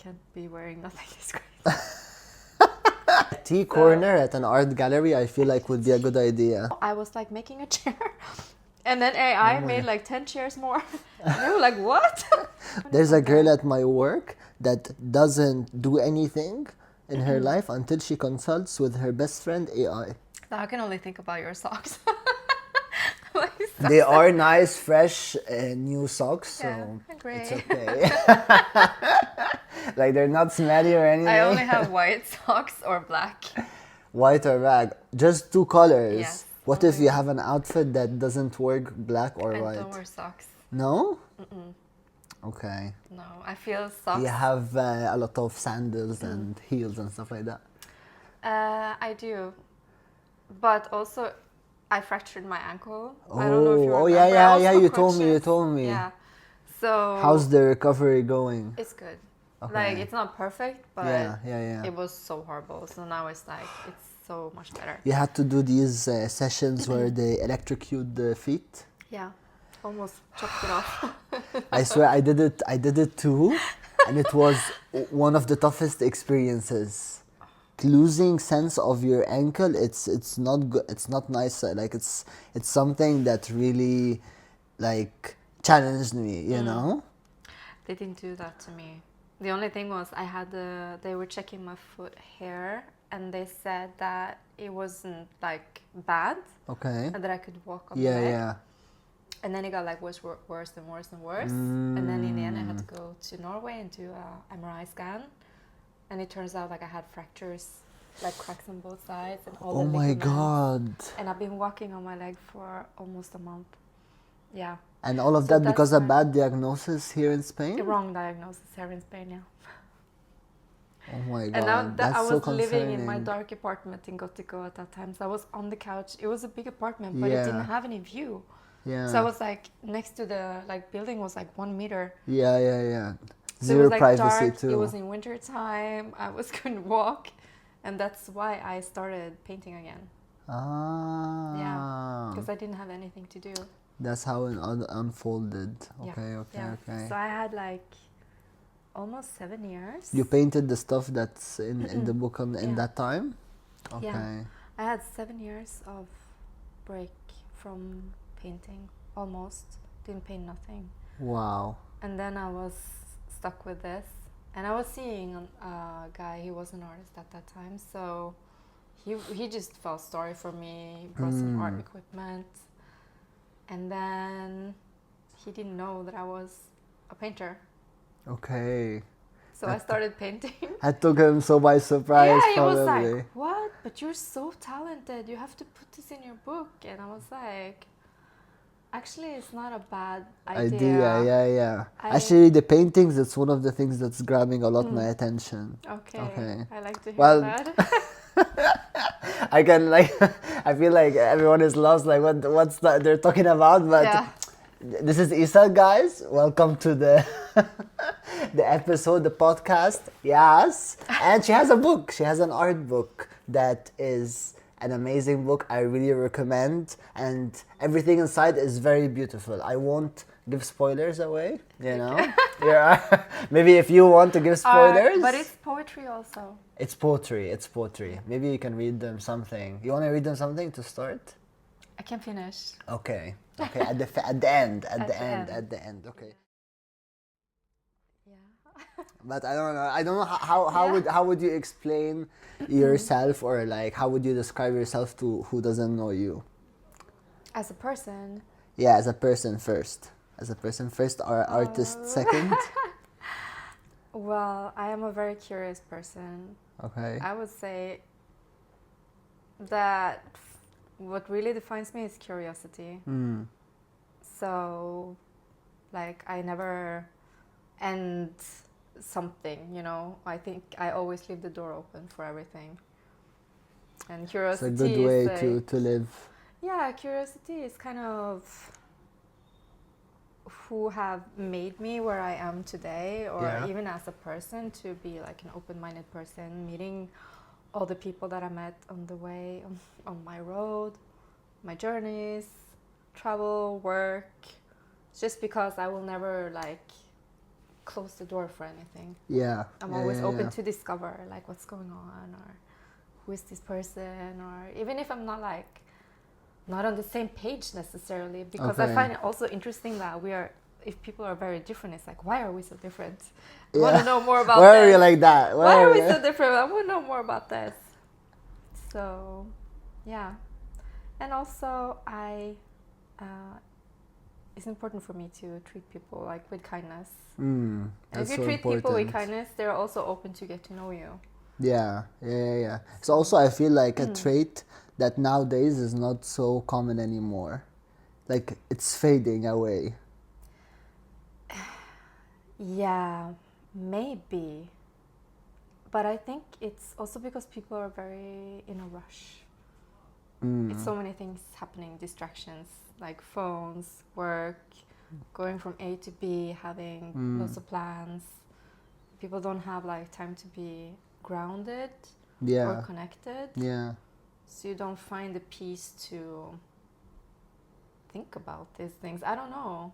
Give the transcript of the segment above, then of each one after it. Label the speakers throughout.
Speaker 1: can't be wearing nothing discreet.
Speaker 2: Tea corner at an art gallery, I feel like would be a good idea.
Speaker 1: I was like making a chair, and then AI made like 10 chairs more. And they were like, what?
Speaker 2: There's a girl at my work that doesn't do anything in her life until she consults with her best friend AI.
Speaker 1: Now I can only think about your socks.
Speaker 2: They are nice, fresh, new socks, so
Speaker 1: Yeah, great.
Speaker 2: it's okay. Like they're not smelly or anything.
Speaker 1: I only have white socks or black.
Speaker 2: White or black, just two colors.
Speaker 1: Yes,
Speaker 2: What if you have an outfit that doesn't work black or
Speaker 1: I
Speaker 2: white?
Speaker 1: don't wear socks.
Speaker 2: No? Okay.
Speaker 1: No, I feel socks.
Speaker 2: You have a lot of sandals and heels and stuff like that.
Speaker 1: I do, but also I fractured my ankle. I don't know if you remember.
Speaker 2: Yeah. You
Speaker 1: crutches.
Speaker 2: told me.
Speaker 1: Yeah. So
Speaker 2: How's the recovery going?
Speaker 1: it's good.
Speaker 2: Okay.
Speaker 1: Like it's not perfect, but
Speaker 2: Yeah.
Speaker 1: it was so horrible. So now it's like it's so much better.
Speaker 2: You had to do these sessions where they electrocute the feet.
Speaker 1: Yeah, almost chopped it off.
Speaker 2: I swear I did it too, and it was one of the toughest experiences. Losing sense of your ankle, it's not good. It's not nice. Like it's something that really like challenged me. You know.
Speaker 1: They didn't do that to me. The only thing was they were checking my foot hair, and they said that it wasn't like bad.
Speaker 2: Okay.
Speaker 1: And that I could walk on the leg.
Speaker 2: Yeah.
Speaker 1: And then it got like worse and worse. And then in the end I had to go to Norway and do a MRI scan. And it turns out like I had fractures, like cracks on both sides and all the ligaments.
Speaker 2: Oh my God.
Speaker 1: And I've been walking on my leg for almost a month. Yeah.
Speaker 2: And all of
Speaker 1: So
Speaker 2: that because of
Speaker 1: that's
Speaker 2: bad diagnosis here in Spain?
Speaker 1: The wrong diagnosis here in Spain, yeah.
Speaker 2: Oh my God,
Speaker 1: And now that
Speaker 2: that's
Speaker 1: I was
Speaker 2: so
Speaker 1: living in my
Speaker 2: concerning.
Speaker 1: dark apartment in Gotico at that time. So I was on the couch. It was a big apartment, but
Speaker 2: Yeah.
Speaker 1: it didn't have any view.
Speaker 2: Yeah.
Speaker 1: So I was like next to the like building was like 1 meter.
Speaker 2: Yeah.
Speaker 1: So
Speaker 2: Zero
Speaker 1: it was like
Speaker 2: privacy
Speaker 1: dark.
Speaker 2: too.
Speaker 1: It was in winter time. I was couldn't walk, and that's why I started painting again.
Speaker 2: Ah.
Speaker 1: Yeah, because I didn't have anything to do.
Speaker 2: That's how it unfolded.
Speaker 1: Yeah.
Speaker 2: Okay.
Speaker 1: So I had like almost 7 years.
Speaker 2: You painted the stuff that's in the book in that time? Okay.
Speaker 1: Yeah. I had 7 years of break from painting. Almost didn't paint nothing.
Speaker 2: Wow.
Speaker 1: And then I was stuck with this, and I was seeing a guy. He was an artist at that time, so he just felt sorry for me. He brought some art equipment, and then he didn't know that I was a painter.
Speaker 2: Okay.
Speaker 1: So I started painting.
Speaker 2: I took him so by surprise.
Speaker 1: Yeah, he
Speaker 2: probably.
Speaker 1: was like, "What? But you're so talented. You have to put this in your book." And I was like, actually, it's not a bad idea.
Speaker 2: Yeah. Actually, the paintings, it's one of the things that's grabbing a lot my attention.
Speaker 1: Okay. I like to hear
Speaker 2: Well,
Speaker 1: that.
Speaker 2: I can like, I feel like everyone is lost, like what's that they're talking about, but
Speaker 1: Yeah.
Speaker 2: this is Iset, guys. Welcome to the the episode, the podcast. Yes. And she has a book. She has an art book that is an amazing book. I really recommend, and everything inside is very beautiful. I won't give spoilers away, you know. Maybe if you want to give spoilers,
Speaker 1: But it's poetry also.
Speaker 2: it's poetry. Maybe you can read them something. You want to read them something to start?
Speaker 1: I can finish.
Speaker 2: Okay. At the end. Okay.
Speaker 1: Yeah.
Speaker 2: But I don't know how would you explain yourself, or like how would you describe yourself to who doesn't know you?
Speaker 1: As a person.
Speaker 2: Yeah, as a person first. Or artist second.
Speaker 1: Well, I am a very curious person.
Speaker 2: Okay.
Speaker 1: I would say that what really defines me is curiosity. So, like, I never end something, you know. I think I always leave the door open for everything. And curiosity
Speaker 2: It's a good way
Speaker 1: is
Speaker 2: to live.
Speaker 1: Yeah, curiosity is kind of who have made me where I am today, or even as a person, to be like an open-minded person, meeting all the people that I met on the way, on my road, my journeys, travel, work, just because I will never like close the door for anything.
Speaker 2: Yeah.
Speaker 1: I'm always open to discover like what's going on, or who is this person, or even if I'm not like not on the same page necessarily, because I find it also interesting that if people are very different, it's like, why are we so different? I want to know more about
Speaker 2: Why
Speaker 1: this.
Speaker 2: are you like that?
Speaker 1: Why are we so different? I want to know more about this. So, yeah. And also, it's important for me to treat people like with kindness. And if you treat people with kindness, they're also open to get to know you.
Speaker 2: Yeah. So also, I feel like a trait that nowadays is not so common anymore. Like, it's fading away.
Speaker 1: Yeah, maybe. But I think it's also because people are very in a rush. It's so many things happening, distractions, like phones, work, going from A to B, having lots of plans. People don't have like time to be grounded or connected.
Speaker 2: Yeah.
Speaker 1: So you don't find the peace to think about these things. I don't know.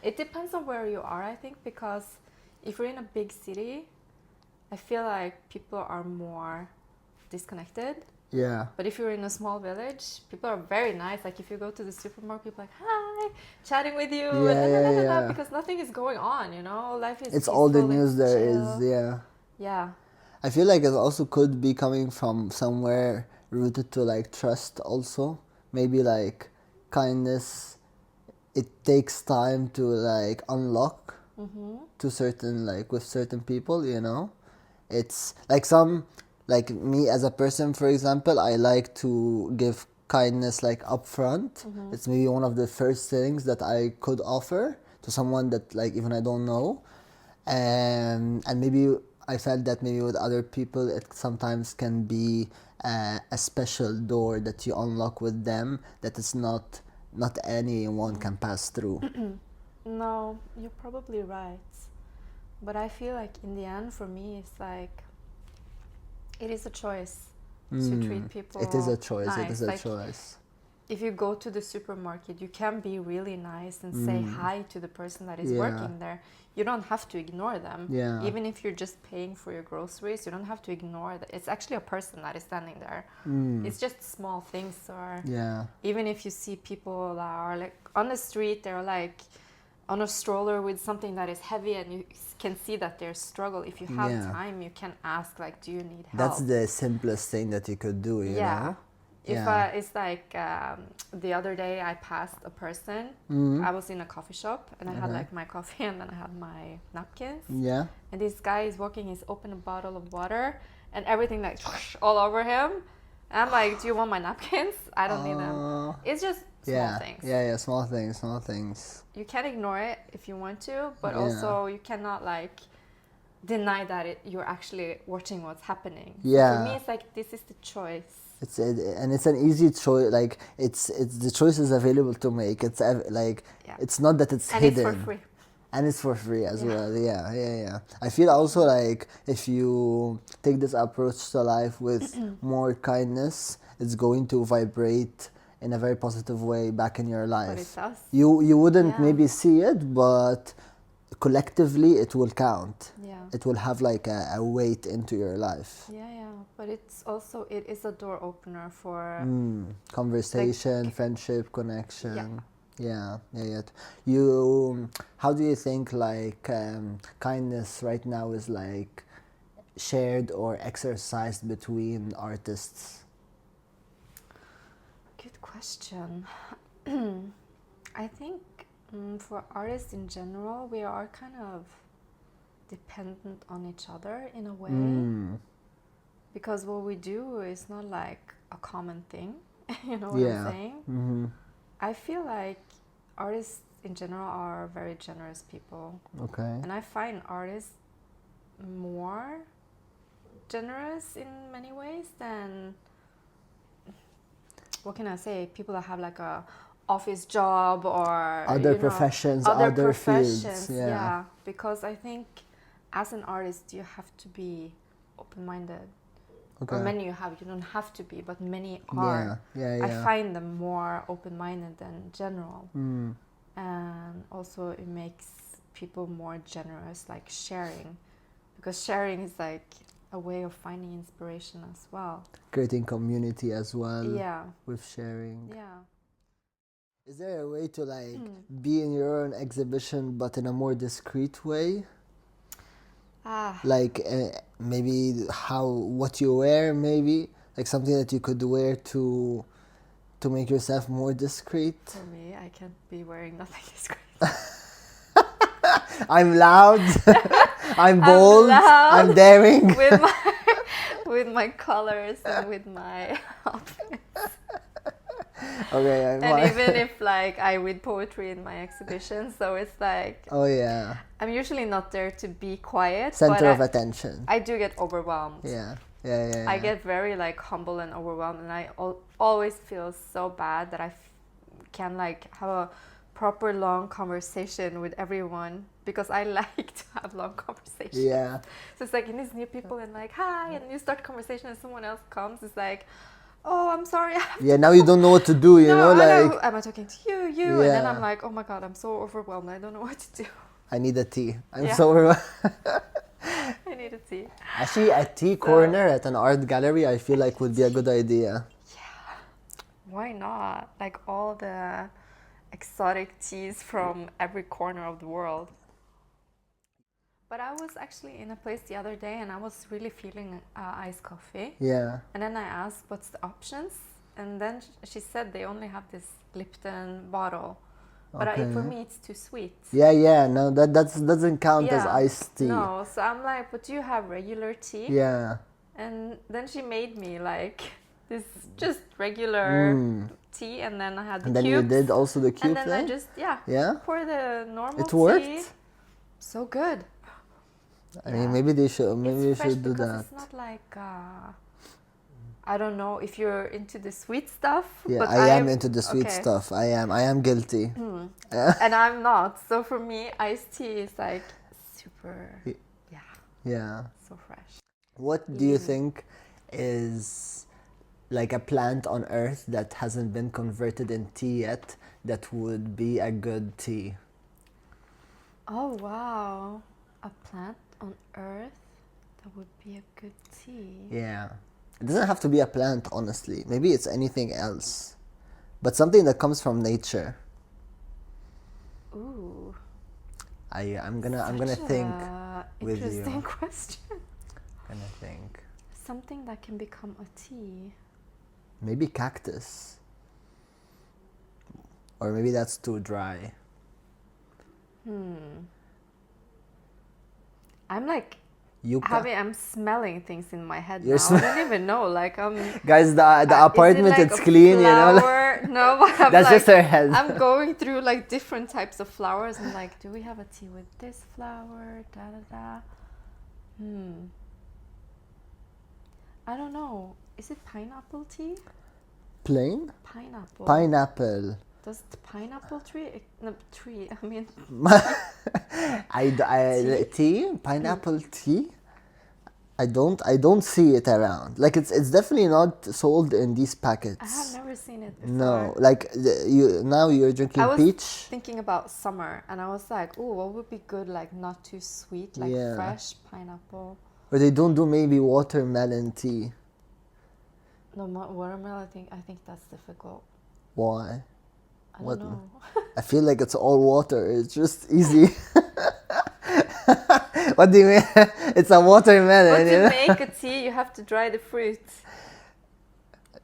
Speaker 1: It depends on where you are, I think, because if you're in a big city, I feel like people are more disconnected.
Speaker 2: Yeah.
Speaker 1: But if you're in a small village, people are very nice. Like if you go to the supermarket, people are like, hi, chatting with you, because nothing is going on, you know? Life is
Speaker 2: It's all the news there
Speaker 1: chill.
Speaker 2: is,
Speaker 1: Yeah.
Speaker 2: I feel like it also could be coming from somewhere rooted to like trust also. Maybe like kindness, it takes time to like unlock to certain, like with certain people, you know? It's like like me as a person, for example, I like to give kindness like upfront. It's maybe one of the first things that I could offer to someone that like even I don't know. And maybe I felt that maybe with other people it sometimes can be a special door that you unlock with them that is not anyone can pass through.
Speaker 1: No, you're probably right. But I feel like in the end, for me, it's like it is a choice to treat people.
Speaker 2: It is a choice.
Speaker 1: Nice.
Speaker 2: It is a
Speaker 1: like,
Speaker 2: choice.
Speaker 1: If you go to the supermarket, you can be really nice and say hi to the person that is working there. You don't have to ignore them.
Speaker 2: Yeah.
Speaker 1: Even if you're just paying for your groceries, you don't have to ignore that. It's actually a person that is standing there. It's just small things. Or even if you see people that are like on the street, they're like on a stroller with something that is heavy, and you can see that there's struggle. If you have time, you can ask like, do you need help?
Speaker 2: That's the simplest thing that you could do, you know?
Speaker 1: It's like the other day I passed a person. I was in a coffee shop and I had like my coffee and then I had my napkins.
Speaker 2: Yeah.
Speaker 1: And this guy is walking, he's opened a bottle of water and everything like all over him. And I'm like, do you want my napkins? I don't need them. It's just small things.
Speaker 2: Yeah, small things.
Speaker 1: You can ignore it if you want to, but also you cannot like deny that you're actually watching what's happening. So for me, it's like this is the choice.
Speaker 2: And it's an easy choice. Like it's the choice is available to make. It's like it's not that it's hidden.
Speaker 1: And it's for free.
Speaker 2: And it's for free as well. Yeah. I feel also like if you take this approach to life with more kindness, it's going to vibrate in a very positive way back in your life.
Speaker 1: But it does.
Speaker 2: You wouldn't maybe see it, but collectively it will count. It will have like a weight into your life.
Speaker 1: But it's also, it is a door opener for
Speaker 2: conversation, like, friendship, connection. Yeah. You, how do you think like kindness right now is like shared or exercised between artists?
Speaker 1: Good question. I think for artists in general, we are kind of dependent on each other in a way. Because what we do is not like a common thing. You know what I'm saying? I feel like artists in general are very generous people.
Speaker 2: Okay.
Speaker 1: And I find artists more generous in many ways than, what can I say, people that have like a office job or
Speaker 2: other professions, other fields.
Speaker 1: Yeah, because I think as an artist you have to be open-minded. Or many you don't have to be, but many are. I find them more open-minded than general. And also it makes people more generous, like sharing, because sharing is like a way of finding inspiration as well.
Speaker 2: Creating community as well.
Speaker 1: Yeah.
Speaker 2: With sharing.
Speaker 1: Yeah.
Speaker 2: Is there a way to like be in your own exhibition but in a more discreet way? Like maybe what you wear, maybe like something that you could wear to make yourself more discreet.
Speaker 1: For me, I can't be wearing nothing discreet.
Speaker 2: I'm loud. I'm bold. I'm daring.
Speaker 1: with my colors and with my outfits.
Speaker 2: Okay.
Speaker 1: And even if like I read poetry in my exhibition, so it's like,
Speaker 2: oh yeah,
Speaker 1: I'm usually not there to be quiet.
Speaker 2: Center of attention.
Speaker 1: I do get overwhelmed.
Speaker 2: Yeah.
Speaker 1: I get very like humble and overwhelmed, and I always feel so bad that I can like have a proper long conversation with everyone, because I like to have long conversations.
Speaker 2: Yeah.
Speaker 1: So it's like, in these new people and like, hi, and you start conversation and someone else comes, it's like, oh, I'm sorry.
Speaker 2: Yeah, now you don't know what to do, you know, like...
Speaker 1: am I talking to you? Yeah. And then I'm like, oh my God, I'm so overwhelmed. I don't know what to do.
Speaker 2: I need a tea. I'm so overwhelmed.
Speaker 1: I need a tea.
Speaker 2: Actually, a tea corner at an art gallery, I feel like would be a good idea.
Speaker 1: Yeah. Why not? Like all the exotic teas from every corner of the world. But I was actually in a place the other day and I was really feeling iced coffee.
Speaker 2: Yeah.
Speaker 1: And then I asked, what's the options? And then she said they only have this Lipton bottle. But for me, it's too sweet.
Speaker 2: Yeah. No, that doesn't count as iced tea.
Speaker 1: No, so I'm like, but do you have regular tea?
Speaker 2: Yeah.
Speaker 1: And then she made me like this just regular tea, and then I had the cubes.
Speaker 2: And then you did also the cubes.
Speaker 1: And then I just pour the normal tea.
Speaker 2: It worked.
Speaker 1: So good.
Speaker 2: I mean, maybe they should. Maybe you should do that.
Speaker 1: It's not like I don't know if you're into the sweet stuff.
Speaker 2: Yeah,
Speaker 1: but
Speaker 2: I am into the sweet stuff. I am guilty.
Speaker 1: And I'm not. So for me, iced tea is like super.
Speaker 2: Yeah.
Speaker 1: So fresh.
Speaker 2: What do you think is like a plant on Earth that hasn't been converted in tea yet that would be a good tea?
Speaker 1: Oh wow, a plant on Earth that would be a good tea.
Speaker 2: Yeah. It doesn't have to be a plant, honestly. Maybe it's anything else. But something that comes from nature.
Speaker 1: Ooh.
Speaker 2: I'm gonna think with you.
Speaker 1: Interesting question.
Speaker 2: I'm gonna think.
Speaker 1: Something that can become a tea.
Speaker 2: Maybe cactus. Or maybe that's too dry.
Speaker 1: I'm like I'm smelling things in my head
Speaker 2: You're
Speaker 1: now. I don't even know. Like
Speaker 2: guys, the apartment
Speaker 1: is
Speaker 2: it's clean,
Speaker 1: flower?
Speaker 2: you know. Like,
Speaker 1: no, but I'm
Speaker 2: that's
Speaker 1: like,
Speaker 2: just her head.
Speaker 1: I'm going through like different types of flowers and like, do we have a tea with this flower? Da da da. I don't know. Is it pineapple tea?
Speaker 2: Plain?
Speaker 1: Pineapple.
Speaker 2: Pineapple.
Speaker 1: Does the pineapple tree? No, tree. I mean.
Speaker 2: Tea? Pineapple tea? I don't see it around. Like it's definitely not sold in these packets.
Speaker 1: I have never seen it before.
Speaker 2: No, like you're drinking peach.
Speaker 1: I was thinking about summer, and I was like, oh, what would be good? Like not too sweet, like fresh pineapple.
Speaker 2: Or they don't do maybe watermelon tea.
Speaker 1: No, watermelon. I think that's difficult.
Speaker 2: Why?
Speaker 1: I don't know.
Speaker 2: I feel like it's all water. It's just easy. What do you mean? It's a watermelon.
Speaker 1: But to make a tea, you have to dry the fruit.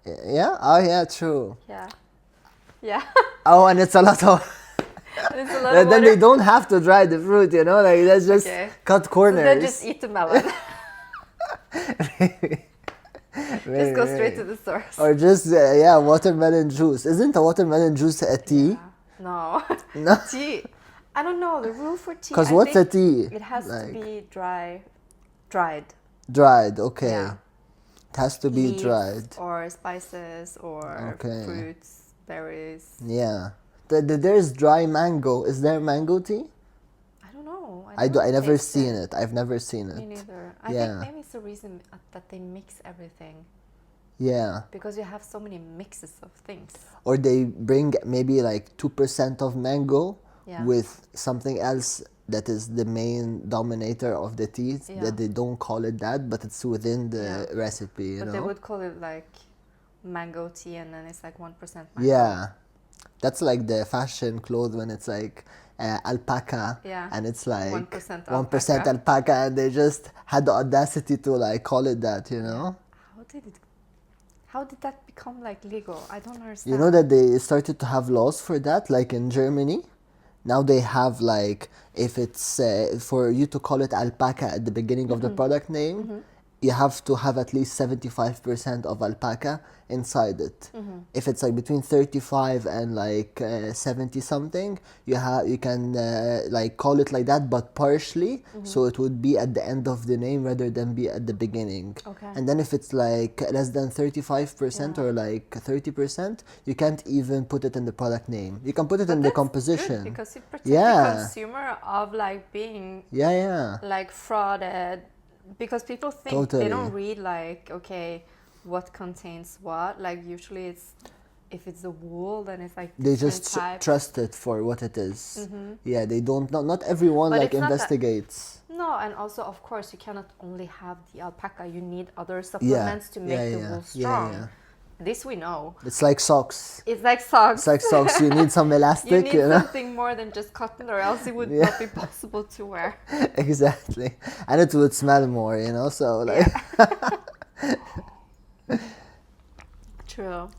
Speaker 2: Yeah? Oh, yeah, true.
Speaker 1: Yeah.
Speaker 2: Oh, and it's a lot of...
Speaker 1: It's a lot of
Speaker 2: then they don't have to dry the fruit, you know? Like, let's just cut corners.
Speaker 1: So then just eat the melon. Just go straight to the source.
Speaker 2: Or just, watermelon juice. Isn't a watermelon juice a tea?
Speaker 1: No. Tea. I don't know, the rule for tea.
Speaker 2: Because what's a tea?
Speaker 1: It has to be dried.
Speaker 2: Dried, okay.
Speaker 1: Yeah.
Speaker 2: It has to be
Speaker 1: Leaves
Speaker 2: dried.
Speaker 1: Or spices or fruits, berries.
Speaker 2: Yeah. There's dry mango. Is there mango tea?
Speaker 1: I don't know.
Speaker 2: I've never seen it. I've never seen it.
Speaker 1: Me neither. I think maybe it's the reason that they mix everything.
Speaker 2: Yeah.
Speaker 1: Because you have so many mixes of things.
Speaker 2: Or they bring maybe like 2% of mango with something else that is the main dominator of the tea,
Speaker 1: Yeah.
Speaker 2: that they don't call it that, but it's within the
Speaker 1: Yeah.
Speaker 2: recipe, you
Speaker 1: But
Speaker 2: know?
Speaker 1: they would call it like mango tea, and then it's like 1% mango.
Speaker 2: Yeah. That's like the fashion clothes when it's like alpaca,
Speaker 1: Yeah.
Speaker 2: and it's like
Speaker 1: 1%
Speaker 2: 1%
Speaker 1: alpaca.
Speaker 2: alpaca, and they just had the audacity to like call it that, you know?
Speaker 1: How did that become like legal? I don't understand.
Speaker 2: You know that they started to have laws for that, like in Germany. Now they have like, if it's for you to call it alpaca at the beginning of the product name, you have to have at least 75% of alpaca inside it. If it's like between 35 and like 70 something, you can like call it like that, but partially, so it would be at the end of the name rather than be at the beginning.
Speaker 1: Okay.
Speaker 2: And then if it's like less than 35%
Speaker 1: Yeah.
Speaker 2: or like 30%, you can't even put it in the product name. You can put it
Speaker 1: But
Speaker 2: in the
Speaker 1: that's
Speaker 2: composition.
Speaker 1: good because it protects
Speaker 2: Yeah.
Speaker 1: the consumer of like being
Speaker 2: Yeah.
Speaker 1: like frauded, because people think
Speaker 2: Totally.
Speaker 1: they don't read like, okay, what contains what. Like usually it's, if it's the wool, then it's like
Speaker 2: They
Speaker 1: different
Speaker 2: just
Speaker 1: types.
Speaker 2: trust it for what it is. Yeah, they don't. Not everyone
Speaker 1: But
Speaker 2: like
Speaker 1: it's not that-
Speaker 2: investigates.
Speaker 1: No, and also of course you cannot only have the alpaca. You need other supplements to make the wool strong.
Speaker 2: Yeah.
Speaker 1: This we know.
Speaker 2: It's like socks.
Speaker 1: It's like socks.
Speaker 2: It's like socks. You need some elastic.
Speaker 1: You need
Speaker 2: you know?
Speaker 1: something more than just cotton, or else it would
Speaker 2: Yeah.
Speaker 1: not be possible to wear.
Speaker 2: Exactly, and it would smell more. You know, so like.
Speaker 1: True.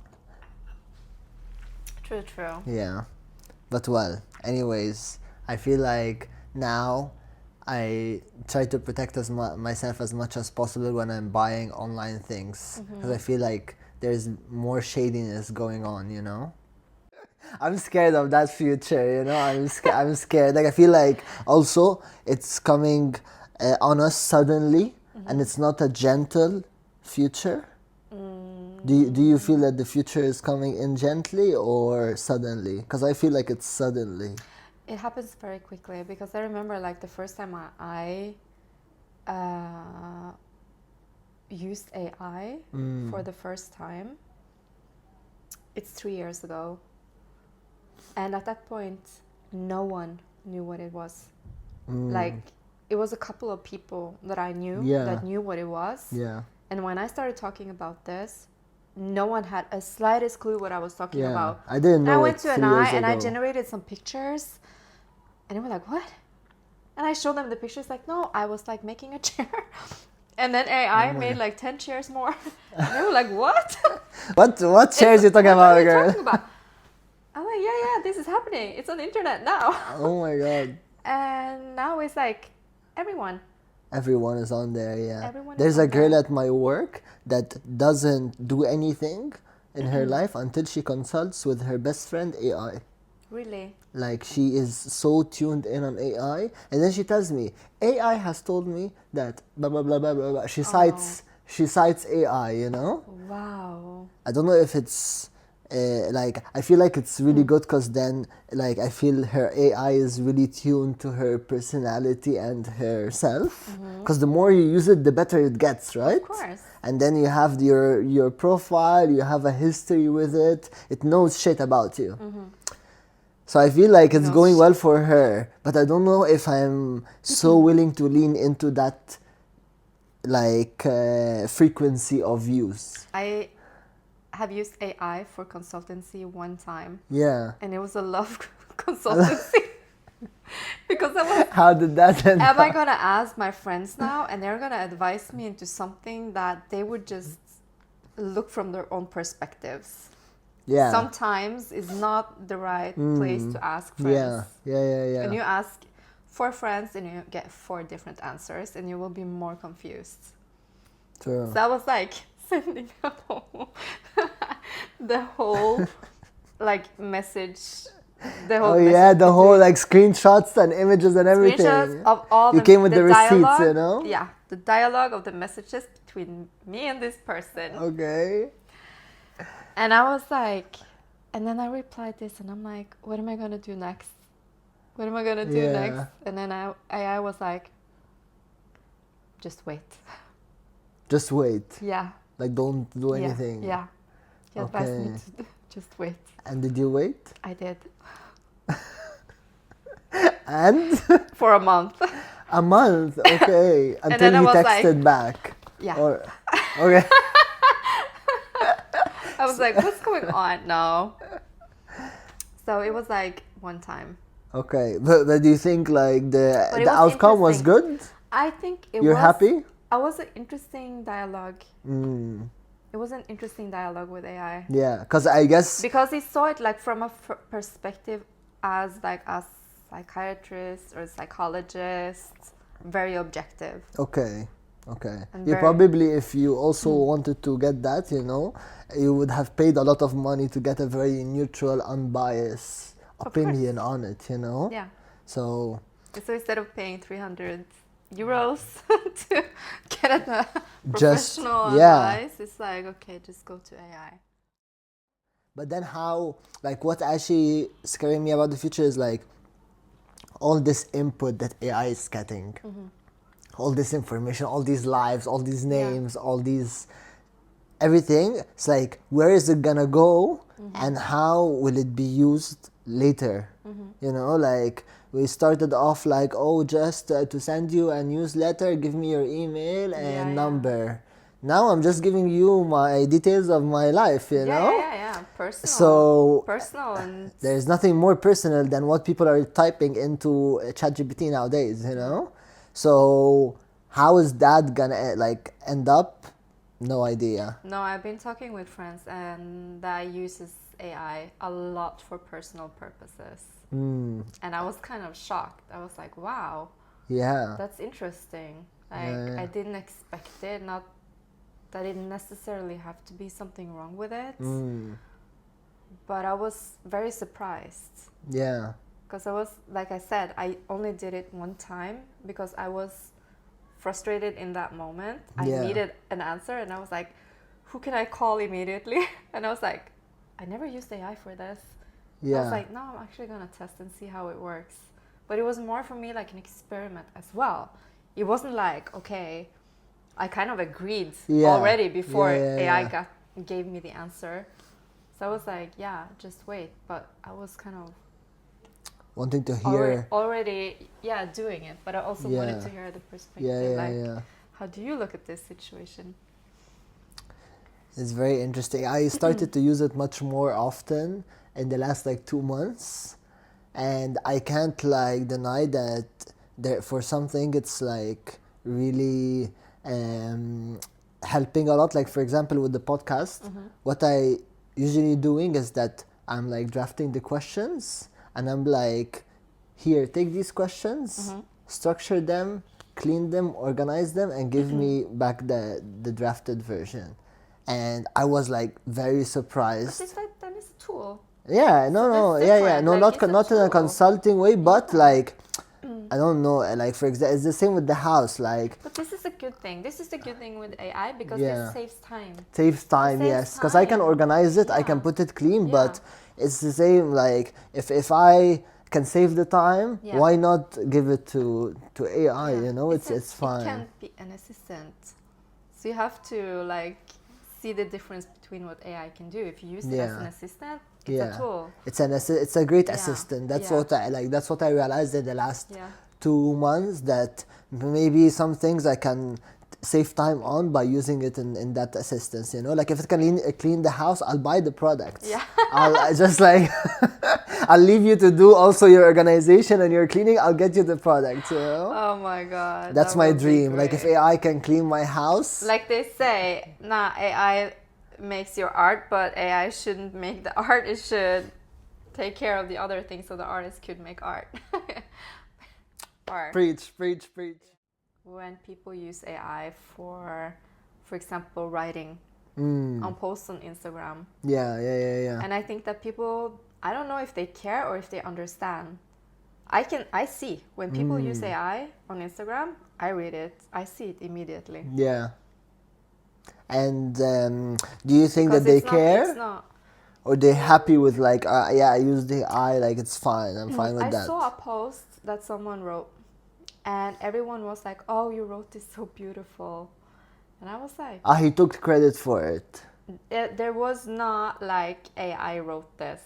Speaker 1: True.
Speaker 2: Yeah, but well, anyways, I feel like now I try to protect myself as much as possible when I'm buying online things, because I feel like there's more shadiness going on, you know? I'm scared of that future, you know? I'm scared. Like, I feel like also it's coming on us suddenly, and it's not a gentle future. Do you feel that the future is coming in gently or suddenly? Because I feel like it's suddenly.
Speaker 1: It happens very quickly, because I remember like the first time I used AI for the first time. It's 3 years ago. And at that point, no one knew what it was. Like, it was a couple of people that I knew that knew what it was.
Speaker 2: Yeah.
Speaker 1: And when I started talking about this, no one had a slightest clue what I was talking about.
Speaker 2: I didn't know.
Speaker 1: I went to an eye and I
Speaker 2: ago.
Speaker 1: generated some pictures, and they were like, "What?" And I showed them the pictures, like, "No, I was like making a chair." And then AI made like 10 chairs more. And they were like, "What?"
Speaker 2: What chairs you talking
Speaker 1: What
Speaker 2: about,
Speaker 1: are you
Speaker 2: girl?
Speaker 1: talking about? I'm like, yeah, this is happening. It's on the internet now.
Speaker 2: Oh my god.
Speaker 1: And now it's like everyone.
Speaker 2: Everyone is on there, yeah.
Speaker 1: Everyone is
Speaker 2: There's
Speaker 1: on
Speaker 2: a girl
Speaker 1: there.
Speaker 2: at my work that doesn't do anything in her life until she consults with her best friend AI.
Speaker 1: Really?
Speaker 2: Like, she is so tuned in on AI, and then she tells me, AI has told me that blah blah blah blah blah blah. She cites AI, you know?
Speaker 1: Wow.
Speaker 2: I don't know if it's like, I feel like it's really good, because then like I feel her AI is really tuned to her personality and herself, because the more you use it, the better it gets, right?
Speaker 1: Of course.
Speaker 2: And then you have your profile, you have a history with it, it knows shit about you. So I feel like it's going well for her, but I don't know if I'm so willing to lean into that like frequency of use.
Speaker 1: I have used AI for consultancy one time.
Speaker 2: Yeah.
Speaker 1: And it was a love consultancy. Because I was,
Speaker 2: How did that end
Speaker 1: am I
Speaker 2: up?
Speaker 1: going to ask my friends now, and they're going to advise me into something that they would just look from their own perspectives.
Speaker 2: Yeah.
Speaker 1: Sometimes it's not the right place to ask friends.
Speaker 2: Yeah.
Speaker 1: And you ask 4 friends and you get 4 different answers, and you will be more confused.
Speaker 2: True.
Speaker 1: So I was like sending the whole like message. The whole
Speaker 2: The whole like screenshots and images and everything.
Speaker 1: screenshots of all
Speaker 2: You came with the receipts,
Speaker 1: dialogue,
Speaker 2: you know?
Speaker 1: Yeah, the dialogue of the messages between me and this person.
Speaker 2: Okay.
Speaker 1: And I was like, and then I replied this, and I'm like, what am I gonna do next? What am I gonna do next? And then I was like, just wait.
Speaker 2: Just wait.
Speaker 1: Yeah.
Speaker 2: Like, don't do anything.
Speaker 1: Yeah. He advised me to just wait.
Speaker 2: And did you wait?
Speaker 1: I did.
Speaker 2: And
Speaker 1: for a month.
Speaker 2: a month, okay,
Speaker 1: And
Speaker 2: until
Speaker 1: then I
Speaker 2: he
Speaker 1: was
Speaker 2: texted
Speaker 1: like,
Speaker 2: back.
Speaker 1: yeah.
Speaker 2: Or, okay.
Speaker 1: I was like, what's going on now? So it was like one time.
Speaker 2: Okay, but do you think like
Speaker 1: But it
Speaker 2: the
Speaker 1: was
Speaker 2: outcome was
Speaker 1: interesting.
Speaker 2: good?
Speaker 1: I think it
Speaker 2: You're
Speaker 1: was.
Speaker 2: happy?
Speaker 1: I was an interesting dialogue.
Speaker 2: Mm.
Speaker 1: It was an interesting dialogue with AI.
Speaker 2: Yeah, because I guess
Speaker 1: Because he saw it like from a perspective as like a psychiatrist or psychologist, very objective.
Speaker 2: okay.
Speaker 1: And
Speaker 2: You
Speaker 1: very
Speaker 2: probably, if you also wanted to get that, you would have paid a lot of money to get a very neutral, unbiased opinion on it,
Speaker 1: Yeah.
Speaker 2: So
Speaker 1: So instead of paying 300 euros to get a
Speaker 2: just,
Speaker 1: professional
Speaker 2: yeah.
Speaker 1: advice, it's like, okay, just go to AI.
Speaker 2: But then how, like, what actually scaring me about the future is like all this input that AI is getting, all this information, all these lives, all these names, all these everything. It's like, where is it gonna go, and how will it be used later? Like we started off like, oh, just to send you a newsletter, give me your email and number. Now I'm just giving you my details of my life,
Speaker 1: Yeah. Personal and
Speaker 2: there's nothing more personal than what people are typing into ChatGPT nowadays, So how is that gonna like end up? No idea.
Speaker 1: No, I've been talking with friends and that uses AI a lot for personal purposes. And I was kind of shocked. I was like, wow.
Speaker 2: Yeah.
Speaker 1: That's interesting. Like, I didn't expect it. Not that it necessarily have to be something wrong with it. But I was very surprised.
Speaker 2: Yeah.
Speaker 1: Because I was, like I said, I only did it one time because I was frustrated in that moment. I needed an answer and I was like, who can I call immediately? And I was like, I never used AI for this. I was like, no, I'm actually going to test and see how it works. But it was more for me like an experiment as well. It wasn't like, okay, I kind of agreed already before AI gave me the answer. So I was like, yeah, just wait. But I was kind of
Speaker 2: wanting to hear
Speaker 1: already doing it, but I also wanted to hear the perspective. How do you look at this situation?
Speaker 2: It's very interesting. I started to use it much more often in the last like 2 months, and I can't like deny that for something it's like really helping a lot. Like for example with the podcast, what I usually doing is that I'm like drafting the questions and I'm like, here, take these questions, structure them, clean them, organize them, and give me back the drafted version. And I was like very surprised.
Speaker 1: But then it's a tool.
Speaker 2: Yeah, no, like, not in a consulting way, but like, I don't know, like for example, it's the same with the house, like.
Speaker 1: But this is a good thing. This is the good thing with AI because it saves time.
Speaker 2: Saves time, yes, because I can organize it, I can put it clean, but it's the same. Like if I can save the time, why not give it to AI? It's fine.
Speaker 1: It can't be an assistant, so you have to like see the difference between what AI can do. If you use it as an assistant, it's a tool.
Speaker 2: It's a great assistant. That's what I like. That's what I realized in the last 2 months, that maybe some things I can save time on by using it in that assistance. Like if it can clean the house, I'll buy the products. I'll just like I'll leave you to do also your organization and your cleaning. I'll get you the products.
Speaker 1: Oh my god,
Speaker 2: that's my dream. Like if AI can clean my house,
Speaker 1: like they say, AI makes your art, but AI shouldn't make the art. It should take care of the other things so the artist could make art.
Speaker 2: Preach.
Speaker 1: When people use AI for example, writing on posts on Instagram.
Speaker 2: Yeah.
Speaker 1: And I think that people, I don't know if they care or if they understand. I see when people use AI on Instagram, I read it, I see it immediately.
Speaker 2: Yeah. And do you think that they care?
Speaker 1: It's not.
Speaker 2: Or they're happy with like, I use the AI, like it's fine, I'm fine with that.
Speaker 1: I saw a post that someone wrote and everyone was like, oh, you wrote this so beautiful. And I was like...
Speaker 2: he took credit for it.
Speaker 1: There was not like AI wrote this.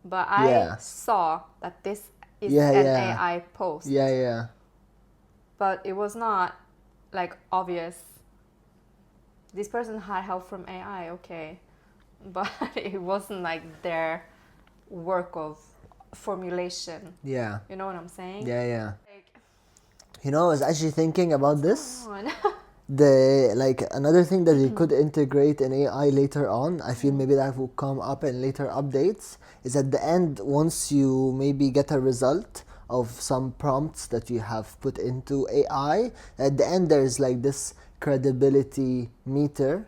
Speaker 1: But I saw that this is
Speaker 2: Yeah,
Speaker 1: an
Speaker 2: yeah.
Speaker 1: AI post.
Speaker 2: Yeah, yeah.
Speaker 1: But it was not like obvious. This person had help from AI, okay, but it wasn't like their work of formulation.
Speaker 2: Yeah.
Speaker 1: You know what I'm saying?
Speaker 2: Yeah, yeah.
Speaker 1: Like,
Speaker 2: You know, I was actually thinking about
Speaker 1: what's
Speaker 2: this.
Speaker 1: going on?
Speaker 2: The like another thing that you could integrate in AI later on, I feel maybe that will come up in later updates, is at the end, once you maybe get a result of some prompts that you have put into AI, at the end there's like this credibility meter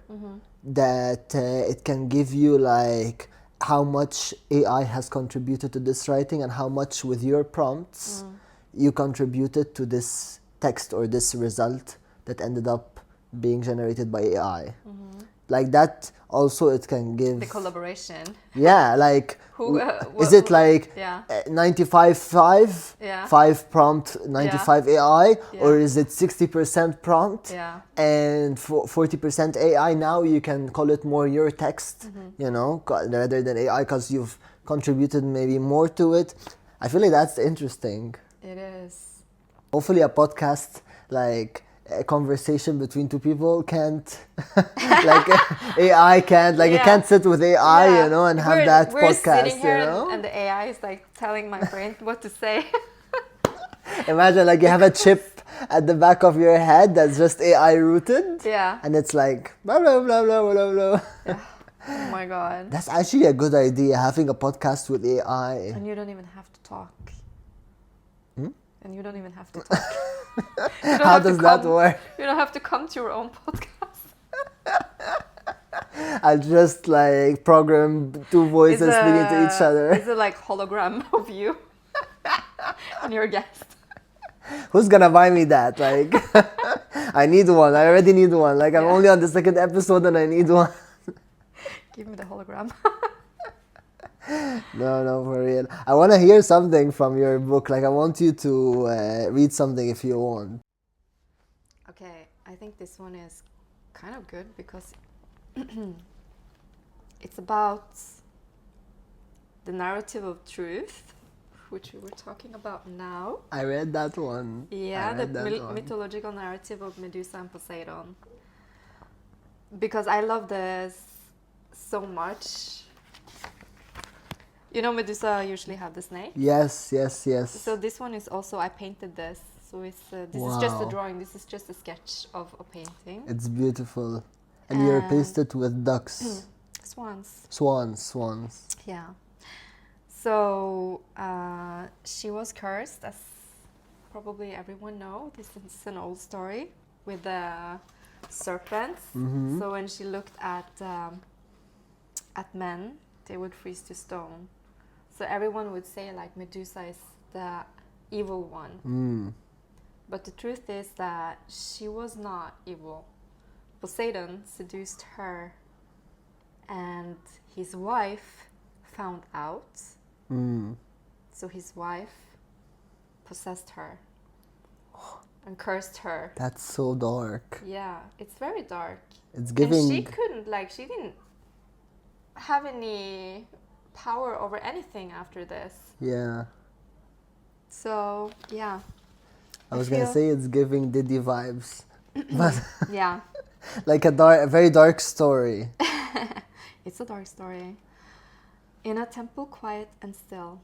Speaker 2: that it can give you like how much AI has contributed to this writing and how much with your prompts you contributed to this text or this result that ended up being generated by AI. Like that also it can give
Speaker 1: The collaboration.
Speaker 2: yeah, like
Speaker 1: Who?
Speaker 2: is it like
Speaker 1: Yeah.
Speaker 2: 95-5
Speaker 1: Yeah.
Speaker 2: 5 prompt 95 AI, or
Speaker 1: Yeah.
Speaker 2: is it 60% prompt
Speaker 1: Yeah.
Speaker 2: and 40% AI? Now you can call it more your text, you know, rather than AI, because you've contributed maybe more to it. I feel like that's interesting.
Speaker 1: It is.
Speaker 2: Hopefully a podcast like a conversation between two people can't like AI can't like you
Speaker 1: Yeah.
Speaker 2: can't sit with AI,
Speaker 1: Yeah.
Speaker 2: you know, and have that
Speaker 1: We're
Speaker 2: podcast,
Speaker 1: sitting here
Speaker 2: you know.
Speaker 1: and the AI is like telling my brain what to say.
Speaker 2: Imagine like you have a chip at the back of your head that's just AI rooted,
Speaker 1: Yeah.
Speaker 2: and it's like blah blah blah blah blah blah.
Speaker 1: Yeah. Oh my god.
Speaker 2: That's actually a good idea, having a podcast with AI.
Speaker 1: And you don't even have to talk.
Speaker 2: Hmm?
Speaker 1: And you don't even have to talk. You don't
Speaker 2: How
Speaker 1: have to
Speaker 2: does that
Speaker 1: come-
Speaker 2: work?
Speaker 1: You don't have to come to your own podcast.
Speaker 2: I'll just like program two voices speaking to each other.
Speaker 1: It's a like hologram of you and your guest.
Speaker 2: Who's gonna buy me that? Like, I need one. I already need one. Like, I'm
Speaker 1: Yeah.
Speaker 2: only on the second episode and I need one.
Speaker 1: Give me the hologram.
Speaker 2: No, for real. I want to hear something from your book. Like, I want you to read something if you want.
Speaker 1: Okay, I think this one is kind of good because it's about the narrative of truth, which we were talking about now.
Speaker 2: I read that one.
Speaker 1: Yeah,
Speaker 2: I
Speaker 1: the
Speaker 2: read that one.
Speaker 1: mythological narrative of Medusa and Poseidon. Because I love this so much. You know, Medusa usually have the snake.
Speaker 2: Yes.
Speaker 1: So this one is also, I painted this. So it's this is just a
Speaker 2: Wow.
Speaker 1: drawing. This is just a sketch of a painting.
Speaker 2: It's beautiful. And you're pasted with ducks.
Speaker 1: Swans.
Speaker 2: Swans.
Speaker 1: Yeah. So she was cursed, as probably everyone know. This is an old story with the serpents. So when she looked at men, they would freeze to stone. So everyone would say like Medusa is the evil one. But the truth is that she was not evil. Poseidon seduced her, and his wife found out. So his wife possessed her and cursed her.
Speaker 2: That's so dark.
Speaker 1: Yeah, it's very dark.
Speaker 2: It's giving.
Speaker 1: And she couldn't, like, she didn't have any power over anything after this.
Speaker 2: Yeah.
Speaker 1: So, yeah.
Speaker 2: I was gonna say it's giving Diddy vibes, but
Speaker 1: Yeah.
Speaker 2: like a very dark story.
Speaker 1: It's a dark story. In a temple quiet and still,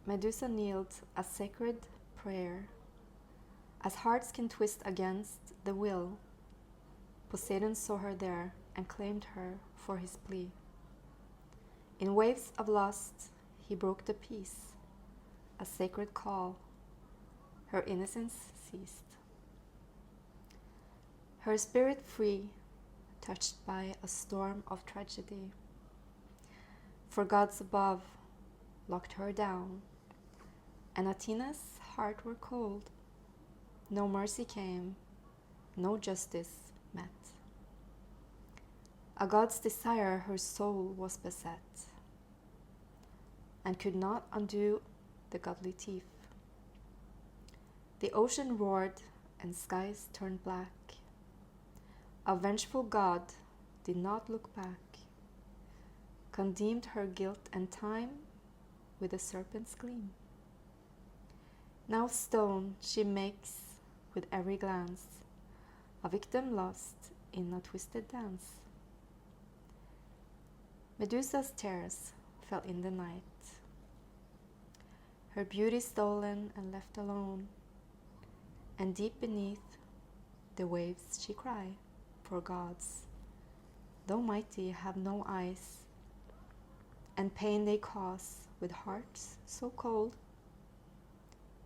Speaker 1: Medusa kneeled a sacred prayer. As hearts can twist against the will, Poseidon saw her there and claimed her for his plea. In waves of lust, he broke the peace, a sacred call. Her innocence ceased. Her spirit free, touched by a storm of tragedy. For gods above locked her down, and Athena's heart were cold. No mercy came, no justice met. A god's desire her soul was beset, and could not undo the godly thief. The ocean roared and skies turned black. A vengeful god did not look back, condemned her guilt and time with a serpent's gleam. Now stone she makes with every glance, a victim lost in a twisted dance. Medusa's tears fell in the night, her beauty stolen and left alone, and deep beneath the waves she cry, for gods, though mighty, have no eyes, and pain they cause with hearts so cold,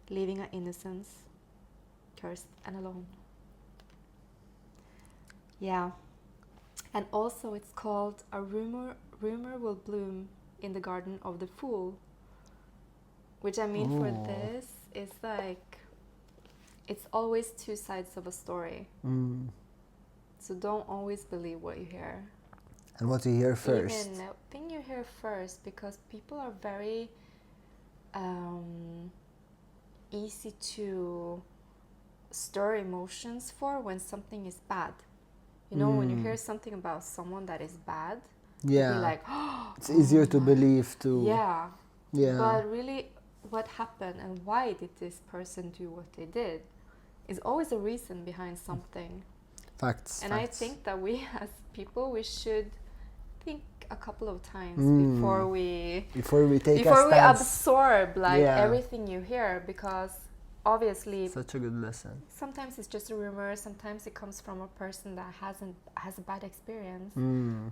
Speaker 1: leaving our innocence cursed and alone. Yeah, and also it's called A Rumor Will Bloom in the Garden of the Fool, which I mean for this is like, it's always two sides of a story. So don't always believe what you hear.
Speaker 2: And what you hear first.
Speaker 1: Even thing you hear first, because people are very easy to stir emotions for when something is bad. You know, when you hear something about someone that is bad, you'll be like, oh,
Speaker 2: it's easier to believe too.
Speaker 1: Yeah.
Speaker 2: Yeah.
Speaker 1: But really, what happened and why did this person do what they did is always a reason behind something.
Speaker 2: Facts.
Speaker 1: And
Speaker 2: facts.
Speaker 1: I think that we as people, we should think a couple of times before we absorb like everything you hear, because obviously
Speaker 2: such a good lesson.
Speaker 1: Sometimes it's just a rumor, sometimes it comes from a person that has a bad experience,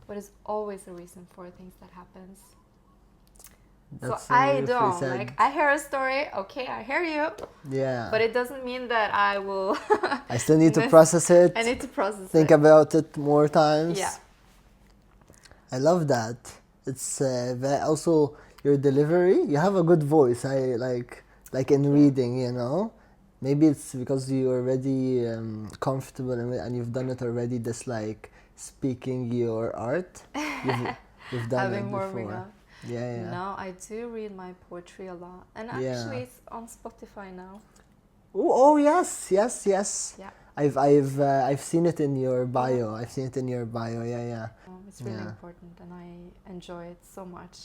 Speaker 1: but it's always a reason for things that happens.
Speaker 2: That's
Speaker 1: so I don't like, I hear a story, okay, I hear you, but it doesn't mean that I will
Speaker 2: I still need to process it.
Speaker 1: I need to process
Speaker 2: think about it more times.
Speaker 1: Yeah,
Speaker 2: I love that. It's also your delivery. You have a good voice. I like in reading, you know. Maybe it's because you're already comfortable and you've done it already. This like speaking your art. You've done it before. Yeah.
Speaker 1: No, I do read my poetry a lot, and actually it's on Spotify now.
Speaker 2: Oh yes.
Speaker 1: Yeah.
Speaker 2: I've seen it in your bio. I've seen it in your bio. Yeah.
Speaker 1: It's really important, and I enjoy it so much.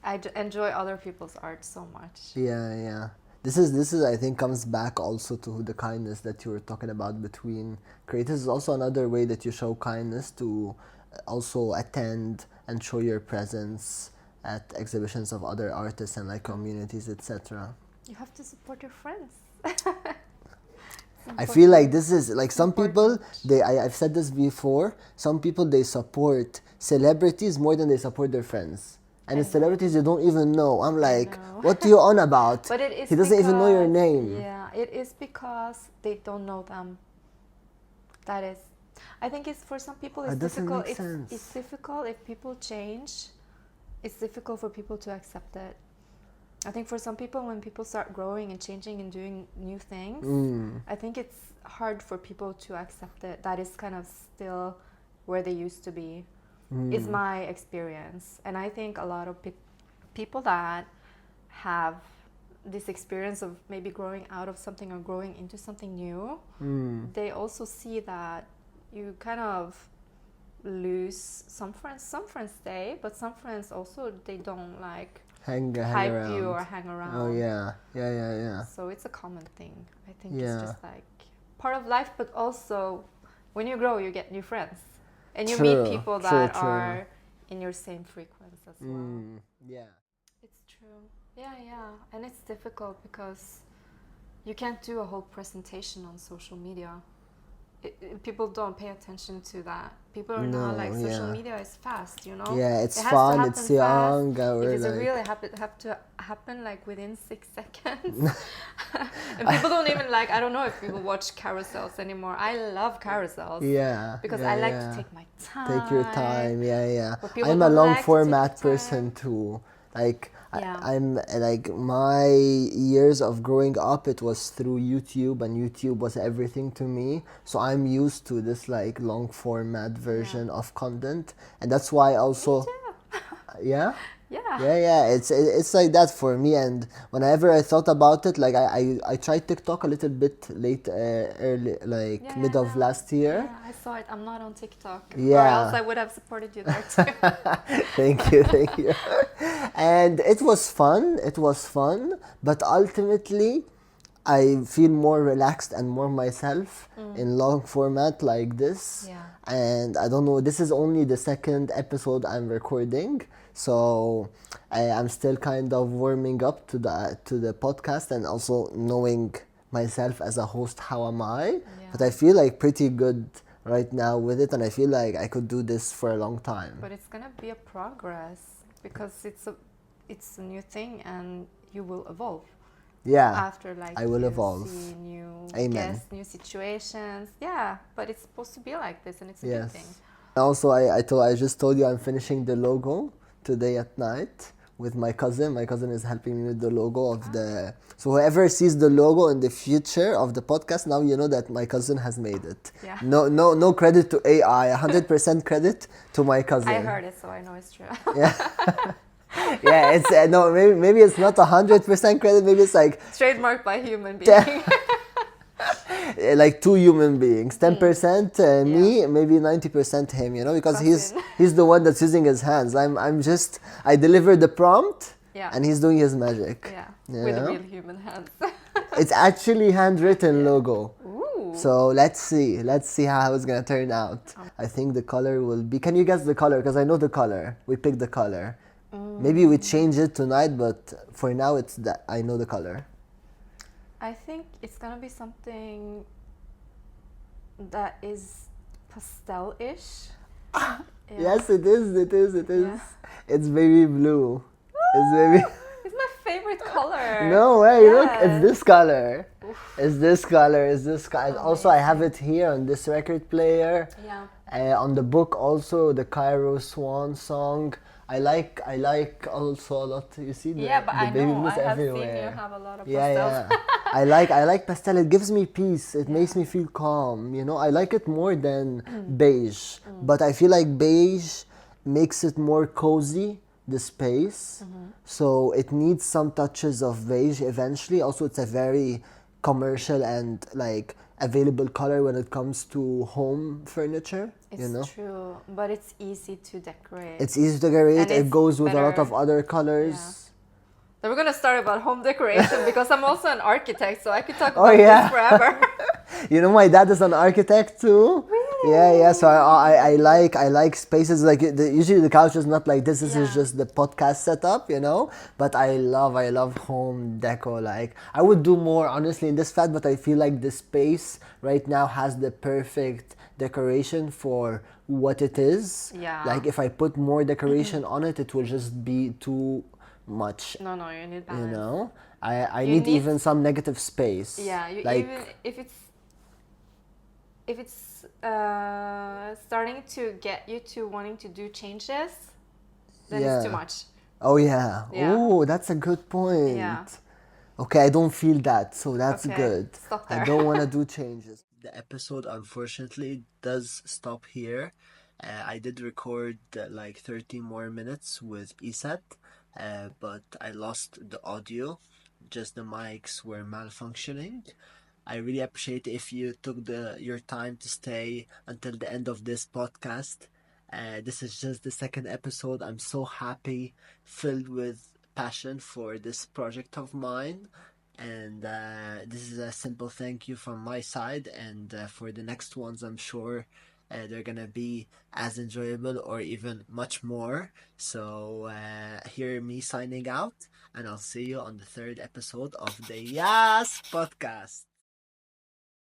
Speaker 1: I enjoy other people's art so much.
Speaker 2: Yeah. This is I think comes back also to the kindness that you were talking about between creators. Is also another way that you show kindness, to also attend and show your presence at exhibitions of other artists and like communities, etc.
Speaker 1: You have to support your friends.
Speaker 2: I feel like this is like some people, I've said this before, some people they support celebrities more than they support their friends. And the celebrities you don't even know. I'm like, what are you on about?
Speaker 1: But it is
Speaker 2: he doesn't even know your name.
Speaker 1: Yeah, it is because they don't know them. That is, I think it's for some people it's difficult. It's difficult if people change. It's difficult for people to accept it. I think for some people, when people start growing and changing and doing new things, I think it's hard for people to accept it. That is kind of still where they used to be, is my experience. And I think a lot of people that have this experience of maybe growing out of something or growing into something new, they also see that you kind of lose some friends. Some friends stay, but some friends also, they don't like
Speaker 2: hang
Speaker 1: hype
Speaker 2: around.
Speaker 1: you or hang around.
Speaker 2: Oh yeah.
Speaker 1: So it's a common thing. I think it's just like part of life, but also when you grow, you get new friends, and you meet people that are in your same frequency as well.
Speaker 2: Yeah.
Speaker 1: It's true. Yeah, and it's difficult because you can't do a whole presentation on social media. People don't pay attention to that. People are not like, social media is fast, you know?
Speaker 2: Yeah, it's fun, it's young.
Speaker 1: It is really have to happen like within 6 seconds. And people don't even like, I don't know if people watch carousels anymore. I love carousels.
Speaker 2: Yeah.
Speaker 1: Because I like to take my time.
Speaker 2: Take your time, yeah. I'm a long format person too. Like, I'm like, my years of growing up, it was through YouTube, and YouTube was everything to me. So I'm used to this like long format version of content, and that's why also, yeah. It's like that for me. And whenever I thought about it, like I tried TikTok a little bit early, like mid of last year.
Speaker 1: Yeah, I saw it. I'm not on TikTok.
Speaker 2: Yeah.
Speaker 1: Or else I would have supported you there too.
Speaker 2: Thank you. And it was fun. But ultimately, I feel more relaxed and more myself in long format like this.
Speaker 1: Yeah.
Speaker 2: And I don't know, this is only the second episode I'm recording, so I'm still kind of warming up to the podcast and also knowing myself as a host. How am I? But
Speaker 1: Yeah.
Speaker 2: I feel like pretty good right now with it, and I feel like I could do this for a long time.
Speaker 1: But it's gonna be a progress because it's a new thing and you will evolve.
Speaker 2: Yeah,
Speaker 1: After like
Speaker 2: I will
Speaker 1: you
Speaker 2: evolve.
Speaker 1: see new
Speaker 2: Amen.
Speaker 1: guests, new situations. Yeah, but it's supposed to be like this and it's a good
Speaker 2: Yes.
Speaker 1: thing.
Speaker 2: Also, I just told you I'm finishing the logo today at night with my cousin. My cousin is helping me with the logo of the. So whoever sees the logo in the future of the podcast, now you know that my cousin has made it.
Speaker 1: Yeah.
Speaker 2: No credit to AI. 100% credit to my cousin.
Speaker 1: I heard it, so I know it's true.
Speaker 2: Yeah. Yeah, it's no, maybe it's not 100% credit. Maybe it's like
Speaker 1: Trademarked by human being.
Speaker 2: like two human beings, 10% me,
Speaker 1: Yeah.
Speaker 2: maybe 90% him, you know, because
Speaker 1: Cousin.
Speaker 2: he's the one that's using his hands. I deliver the prompt
Speaker 1: Yeah.
Speaker 2: and he's doing his magic.
Speaker 1: Yeah.
Speaker 2: You
Speaker 1: With
Speaker 2: know?
Speaker 1: real human hands.
Speaker 2: It's actually handwritten logo.
Speaker 1: Ooh.
Speaker 2: So let's see how it's gonna turn out. I think the color will be. Can you guess the color? Because I know the color. We picked the color. Maybe we change it tonight, but for now it's that I know the color.
Speaker 1: I think it's gonna be something that is pastel-ish. Yeah.
Speaker 2: Yes, it is. It is.
Speaker 1: Yeah.
Speaker 2: It's baby blue. It's baby.
Speaker 1: It's my favorite color.
Speaker 2: No way! Look,
Speaker 1: Yes.
Speaker 2: it's this color. It's this color. It's this color. Also, I have it here on this record player.
Speaker 1: Yeah.
Speaker 2: On the book, also the Cairo Swan song. I like also a lot. You see the,
Speaker 1: Yeah, but
Speaker 2: the
Speaker 1: I
Speaker 2: baby
Speaker 1: know.
Speaker 2: blues
Speaker 1: I have seen
Speaker 2: everywhere.
Speaker 1: you have a lot of
Speaker 2: Yeah,
Speaker 1: pastels.
Speaker 2: yeah. I like pastel. It gives me peace. It makes me feel calm. You know, I like it more than beige. But I feel like beige makes it more cozy, the space. So it needs some touches of beige eventually. Also, it's a very commercial and like available color when it comes to home furniture.
Speaker 1: It's
Speaker 2: You know,
Speaker 1: true, but it's easy to decorate.
Speaker 2: it's easy to decorate.
Speaker 1: And
Speaker 2: It
Speaker 1: it's
Speaker 2: goes with a lot
Speaker 1: better-
Speaker 2: of other colors.
Speaker 1: So we're gonna start about home decoration because I'm also an architect, so I could talk
Speaker 2: Oh,
Speaker 1: about
Speaker 2: yeah.
Speaker 1: this forever.
Speaker 2: You know, my dad is an architect too.
Speaker 1: Really?
Speaker 2: Yeah. So I like spaces like usually the couch is not like this. This is
Speaker 1: Yeah.
Speaker 2: just the podcast setup, you know. But I love home deco. Like I would do more honestly in this flat, but I feel like the space right now has the perfect decoration for what it is.
Speaker 1: Yeah.
Speaker 2: Like if I put more decoration on it, it will just be too much.
Speaker 1: No, you need
Speaker 2: You
Speaker 1: balance.
Speaker 2: know. I
Speaker 1: You
Speaker 2: need
Speaker 1: need-
Speaker 2: even some negative space.
Speaker 1: Yeah, you
Speaker 2: like
Speaker 1: even if it's starting to get you to wanting to do changes, then it's too
Speaker 2: Yeah.
Speaker 1: much.
Speaker 2: oh yeah.
Speaker 1: Yeah.
Speaker 2: Oh, that's a good point.
Speaker 1: Yeah.
Speaker 2: Okay, I don't feel that, so that's
Speaker 1: Okay,
Speaker 2: good.
Speaker 1: stop
Speaker 2: I
Speaker 1: there.
Speaker 2: don't want to do changes. The episode unfortunately does stop here. I did record like 30 more minutes with Iset, but I lost the audio. Just the mics were malfunctioning. I really appreciate if you took your time to stay until the end of this podcast. This is just the second episode. I'm so happy, filled with passion for this project of mine. And this is a simple thank you from my side. And for the next ones, I'm sure they're gonna be as enjoyable or even much more. So hear me signing out, and I'll see you on the third episode of the Yas podcast.